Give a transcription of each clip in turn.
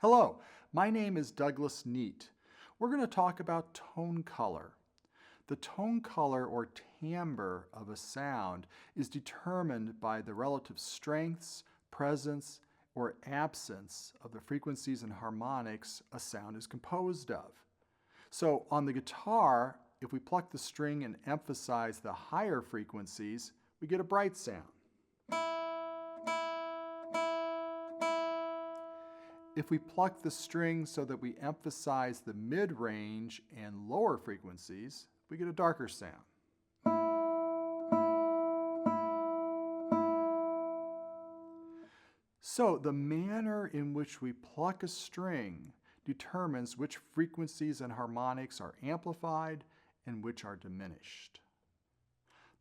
Hello, my name is Douglas Neat. We're going to talk about tone color. The tone color or timbre of a sound is determined by the relative strengths, presence, or absence of the frequencies and harmonics a sound is composed of. So on the guitar, if we pluck the string and emphasize the higher frequencies, we get a bright sound. If we pluck the string so that we emphasize the mid-range and lower frequencies, we get a darker sound. So the manner in which we pluck a string determines which frequencies and harmonics are amplified and which are diminished.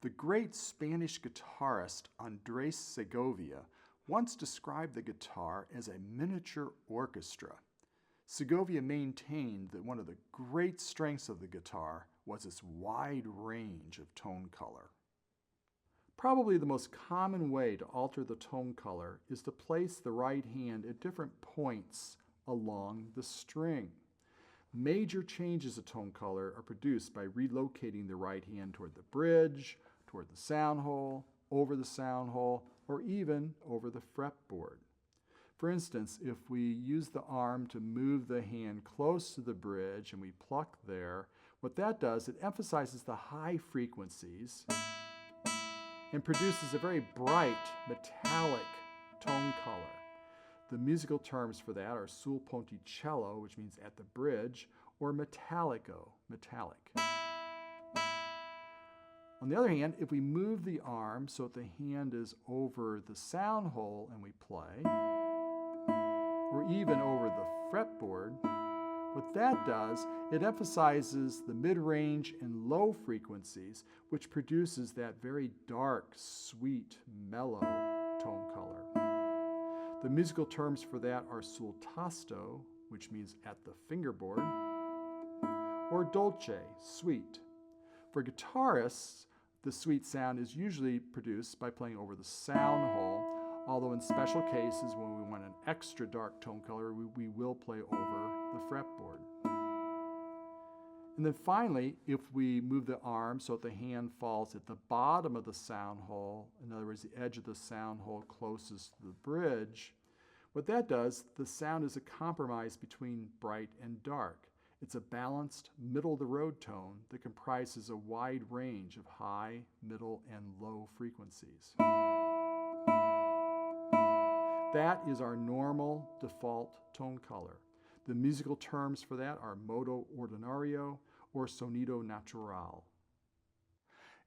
The great Spanish guitarist Andrés Segovia once described the guitar as a miniature orchestra. Segovia maintained that one of the great strengths of the guitar was its wide range of tone color. Probably the most common way to alter the tone color is to place the right hand at different points along the string. Major changes of tone color are produced by relocating the right hand toward the bridge, toward the sound hole, over the sound hole, or even over the fretboard. For instance, if we use the arm to move the hand close to the bridge and we pluck there, what that does, it emphasizes the high frequencies and produces a very bright, metallic tone color. The musical terms for that are sul ponticello, which means at the bridge, or metallico, metallic. On the other hand, if we move the arm so that the hand is over the sound hole and we play, or even over the fretboard, what that does, it emphasizes the mid-range and low frequencies, which produces that very dark, sweet, mellow tone color. The musical terms for that are sul tasto, which means at the fingerboard, or dolce, sweet. For guitarists, the sweet sound is usually produced by playing over the sound hole, although in special cases when we want an extra dark tone color, we will play over the fretboard. And then finally, if we move the arm so that the hand falls at the bottom of the sound hole, in other words, the edge of the sound hole closest to the bridge, what that does, the sound is a compromise between bright and dark. It's a balanced, middle-of-the-road tone that comprises a wide range of high, middle, and low frequencies. That is our normal default tone color. The musical terms for that are modo ordinario or sonido natural.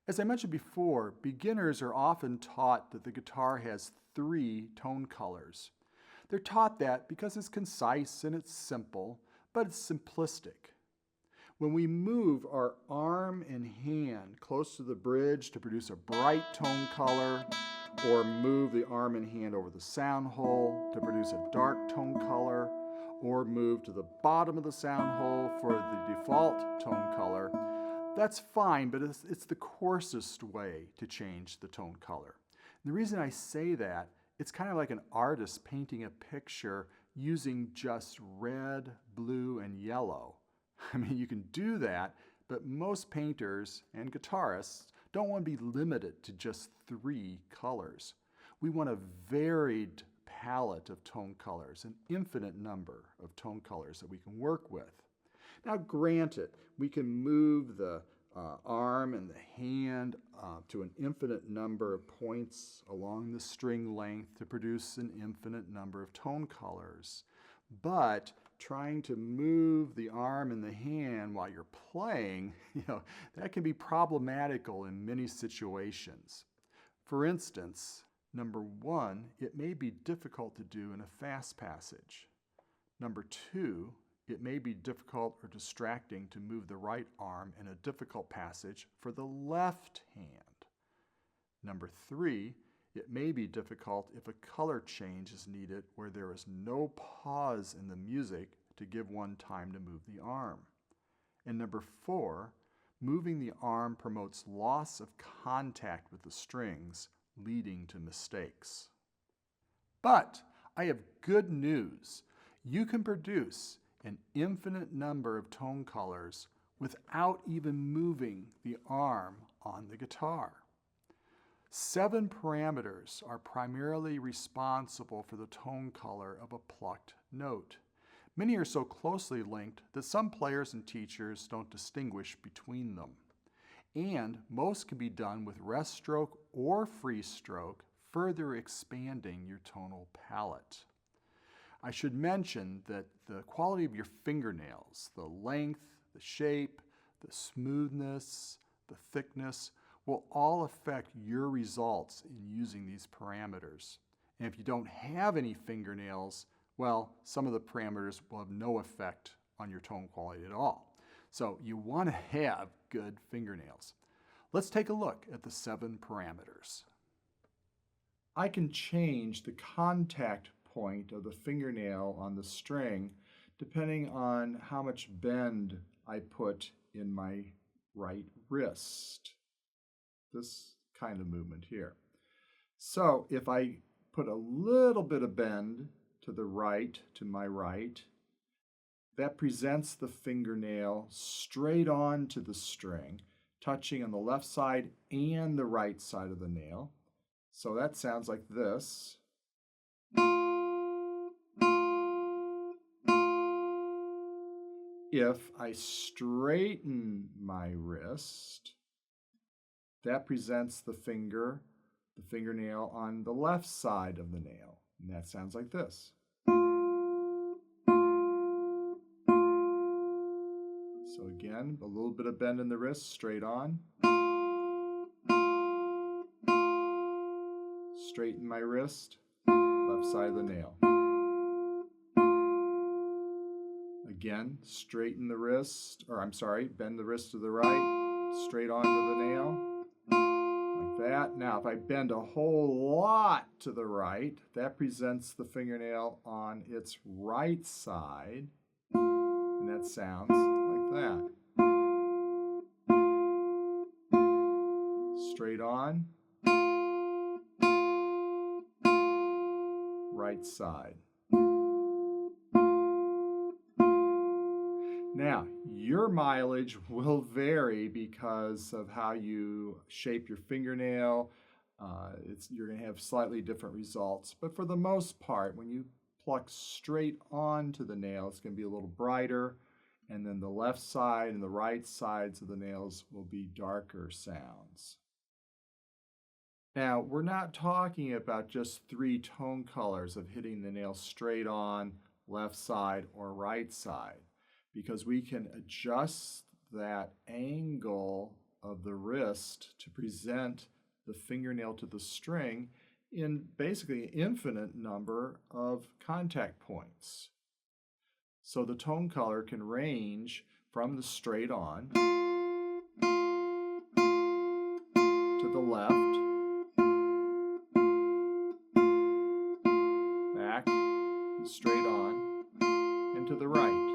As I mentioned before, beginners are often taught that the guitar has 3 tone colors. They're taught that because it's concise and it's simple, but it's simplistic. When we move our arm and hand close to the bridge to produce a bright tone color, or move the arm and hand over the sound hole to produce a dark tone color, or move to the bottom of the sound hole for the default tone color, that's fine, but it's the coarsest way to change the tone color. And the reason I say that, it's kind of like an artist painting a picture using just red, blue, and yellow. I mean, you can do that, but most painters and guitarists don't want to be limited to just 3 colors. We want a varied palette of tone colors, an infinite number of tone colors that we can work with. Now, granted, we can move the arm and the hand to an infinite number of points along the string length to produce an infinite number of tone colors. But trying to move the arm and the hand while you're playing, that can be problematical in many situations. For instance, number 1, it may be difficult to do in a fast passage. Number 2, it may be difficult or distracting to move the right arm in a difficult passage for the left hand. Number 3, it may be difficult if a color change is needed where there is no pause in the music to give one time to move the arm. And number 4, moving the arm promotes loss of contact with the strings, leading to mistakes. But I have good news. you can produce an infinite number of tone colors without even moving the arm on the guitar. 7 parameters are primarily responsible for the tone color of a plucked note. Many are so closely linked that some players and teachers don't distinguish between them. And most can be done with rest stroke or free stroke, further expanding your tonal palette. I should mention that the quality of your fingernails, the length, the shape, the smoothness, the thickness, will all affect your results in using these parameters. And if you don't have any fingernails, well, some of the parameters will have no effect on your tone quality at all. So you want to have good fingernails. Let's take a look at the 7 parameters. I can change the contact point of the fingernail on the string depending on how much bend I put in my right wrist. This kind of movement here. So if I put a little bit of bend to the right, to my right, that presents the fingernail straight on to the string, touching on the left side and the right side of the nail. So that sounds like this. If I straighten my wrist, that presents the fingernail on the left side of the nail. And that sounds like this. So again, a little bit of bend in the wrist, straight on. Straighten my wrist, left side of the nail. Again, straighten the wrist, bend the wrist to the right, straight onto the nail, like that. Now, if I bend a whole lot to the right, that presents the fingernail on its right side, and that sounds like that. Straight on, right side. Now, your mileage will vary because of how you shape your fingernail. You're going to have slightly different results. But for the most part, when you pluck straight onto the nail, it's going to be a little brighter. And then the left side and the right sides of the nails will be darker sounds. Now, we're not talking about just 3 tone colors of hitting the nail straight on, left side, or right side, because we can adjust that angle of the wrist to present the fingernail to the string in basically an infinite number of contact points. So the tone color can range from the straight on to the left, back, straight on, and to the right.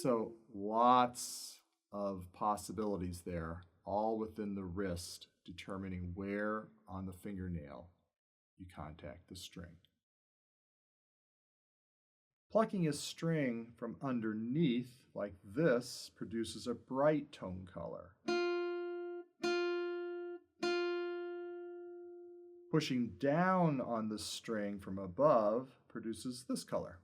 So lots of possibilities there, all within the wrist, determining where on the fingernail you contact the string. Plucking a string from underneath, like this, produces a bright tone color. Pushing down on the string from above produces this color.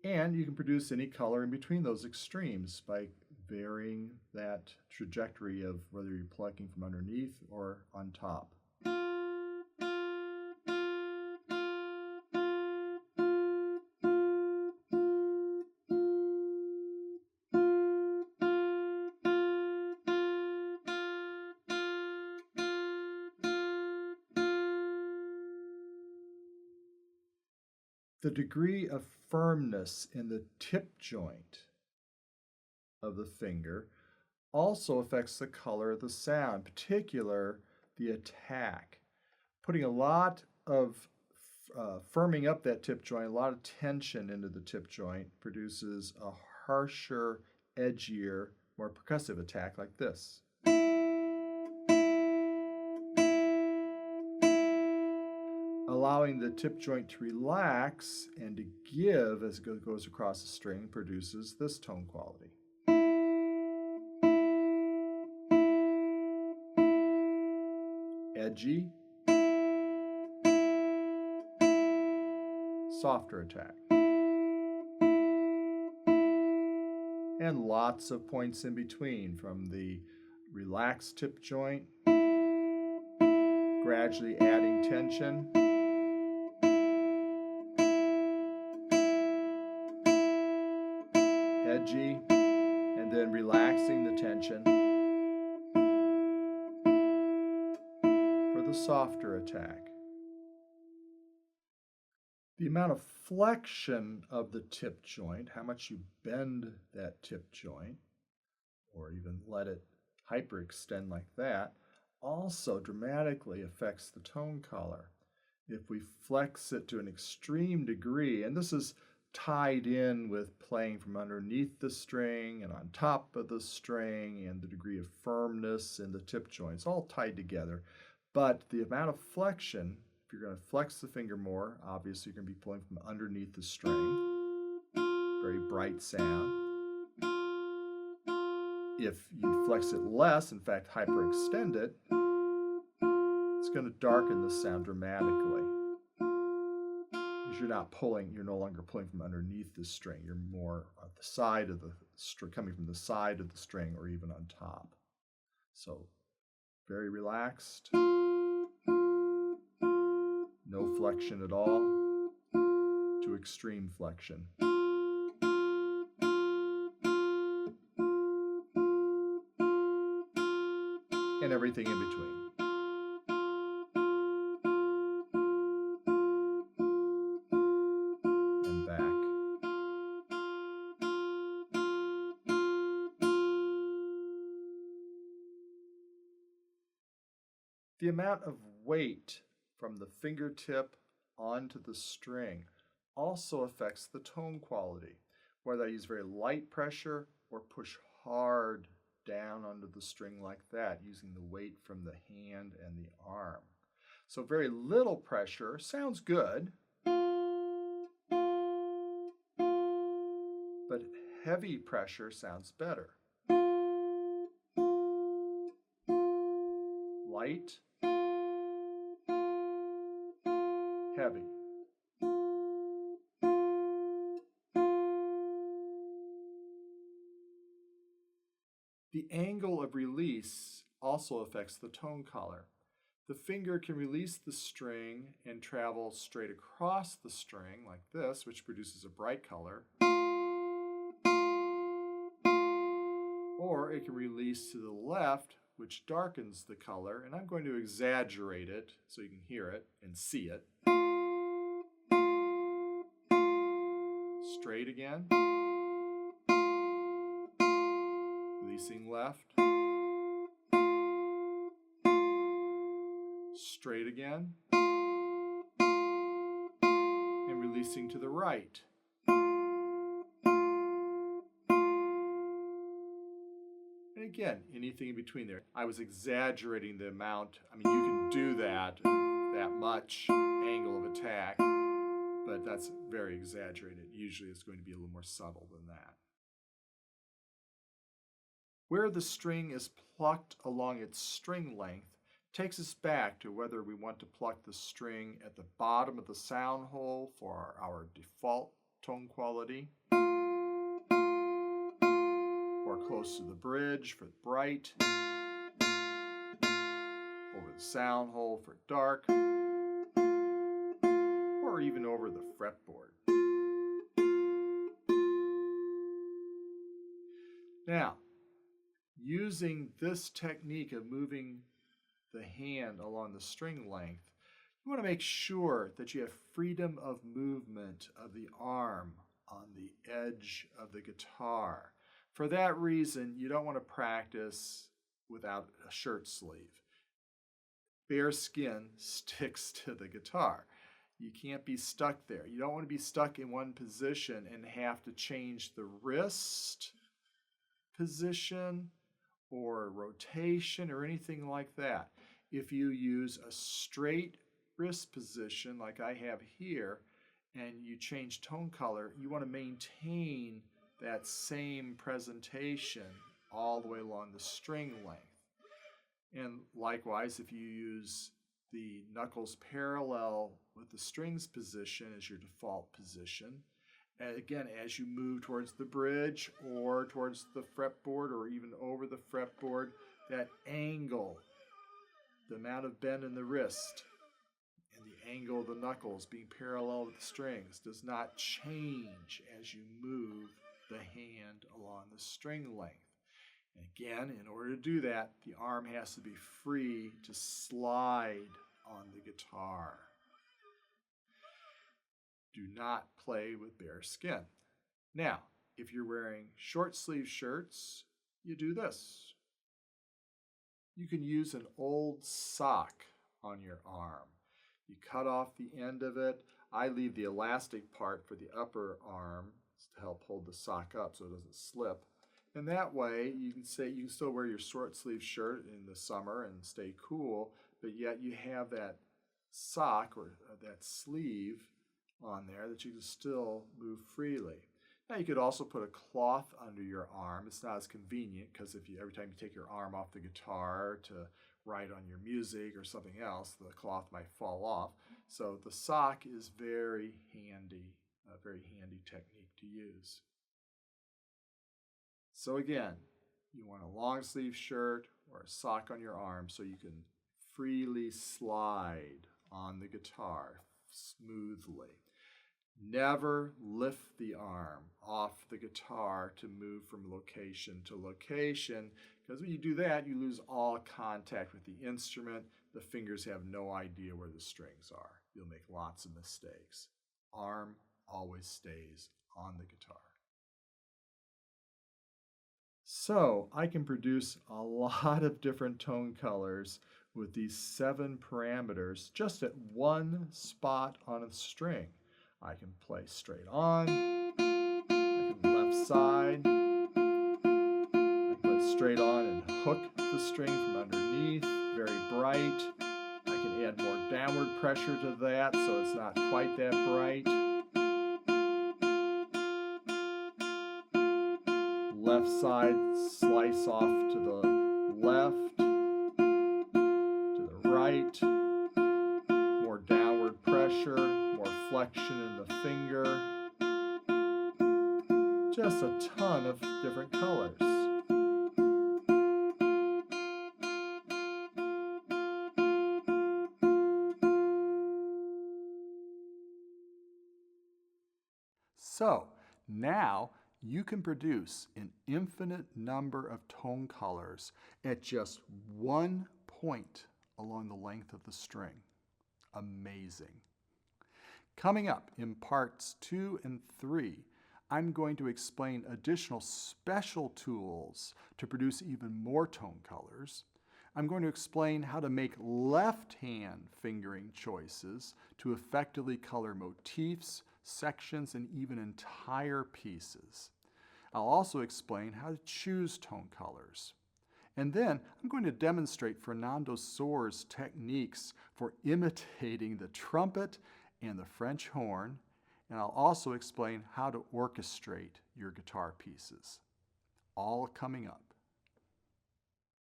And you can produce any color in between those extremes by varying that trajectory of whether you're plucking from underneath or on top. The degree of firmness in the tip joint of the finger also affects the color of the sound, in particular the attack. Putting a lot of firming up that tip joint, a lot of tension into the tip joint produces a harsher, edgier, more percussive attack like this. Allowing the tip joint to relax and to give as it goes across the string produces this tone quality. Edgy, softer attack. And lots of points in between, from the relaxed tip joint, gradually adding tension, edgy, and then relaxing the tension for the softer attack. The amount of flexion of the tip joint, how much you bend that tip joint, or even let it hyperextend like that, also dramatically affects the tone color. If we flex it to an extreme degree, and this is tied in with playing from underneath the string and on top of the string and the degree of firmness in the tip joint, it's all tied together. But the amount of flexion, if you're going to flex the finger more, obviously you're going to be pulling from underneath the string. Very bright sound. If you flex it less, in fact hyperextend it, it's going to darken the sound dramatically. Because you're no longer pulling from underneath the string. You're more at the side of the string, coming from the side of the string or even on top. So very relaxed. No flexion at all, to extreme flexion. And everything in between. And back. The amount of weight from the fingertip onto the string also affects the tone quality, whether I use very light pressure or push hard down onto the string like that, using the weight from the hand and the arm. So very little pressure sounds good, but heavy pressure sounds better. Light, heavy. The angle of release also affects the tone color. The finger can release the string and travel straight across the string like this, which produces a bright color. Or it can release to the left, which darkens the color, and I'm going to exaggerate it so you can hear it and see it. Straight again. Releasing left. Straight again. And releasing to the right. And again, anything in between there. I was exaggerating the amount. I mean, you can do that much angle of attack, but that's very exaggerated. Usually it's going to be a little more subtle than that. Where the string is plucked along its string length takes us back to whether we want to pluck the string at the bottom of the sound hole for our default tone quality, or close to the bridge for bright, over the sound hole for dark, or even over the fretboard. Now, using this technique of moving the hand along the string length, you want to make sure that you have freedom of movement of the arm on the edge of the guitar. For that reason, you don't want to practice without a shirt sleeve. Bare skin sticks to the guitar. You can't be stuck there. You don't want to be stuck in one position and have to change the wrist position or rotation or anything like that. If you use a straight wrist position like I have here and you change tone color, you want to maintain that same presentation all the way along the string length. And likewise, if you use the knuckles parallel with the strings position as your default position, and again, as you move towards the bridge or towards the fretboard or even over the fretboard, that angle, the amount of bend in the wrist and the angle of the knuckles being parallel with the strings does not change as you move the hand along the string length. And again, in order to do that, the arm has to be free to slide on the guitar. Do not play with bare skin. Now, if you're wearing short sleeve shirts, you do this. You can use an old sock on your arm. You cut off the end of it. I leave the elastic part for the upper arm to help hold the sock up so it doesn't slip. And that way, you can still wear your short sleeve shirt in the summer and stay cool, but yet you have that sock or that sleeve on there that you can still move freely. Now you could also put a cloth under your arm. It's not as convenient because every time you take your arm off the guitar to write on your music or something else, the cloth might fall off. So the sock is very handy, a very handy technique to use. So again, you want a long sleeve shirt or a sock on your arm so you can freely slide on the guitar smoothly. Never lift the arm off the guitar to move from location to location, because when you do that, you lose all contact with the instrument. The fingers have no idea where the strings are. You'll make lots of mistakes. Arm always stays on the guitar. So I can produce a lot of different tone colors with these 7 parameters just at one spot on a string. I can play straight on, I can left side, I can play straight on and hook the string from underneath, very bright. I can add more downward pressure to that so it's not quite that bright. Left side, slice off to the left, to the right, more downward pressure, more flexion in the finger, just a ton of different colors. So now you can produce an infinite number of tone colors at just one point along the length of the string. Amazing. Coming up in parts 2 and 3, I'm going to explain additional special tools to produce even more tone colors. I'm going to explain how to make left-hand fingering choices to effectively color motifs, sections, and even entire pieces. I'll also explain how to choose tone colors. And then I'm going to demonstrate Fernando Sohr's techniques for imitating the trumpet and the French horn, and I'll also explain how to orchestrate your guitar pieces. All coming up.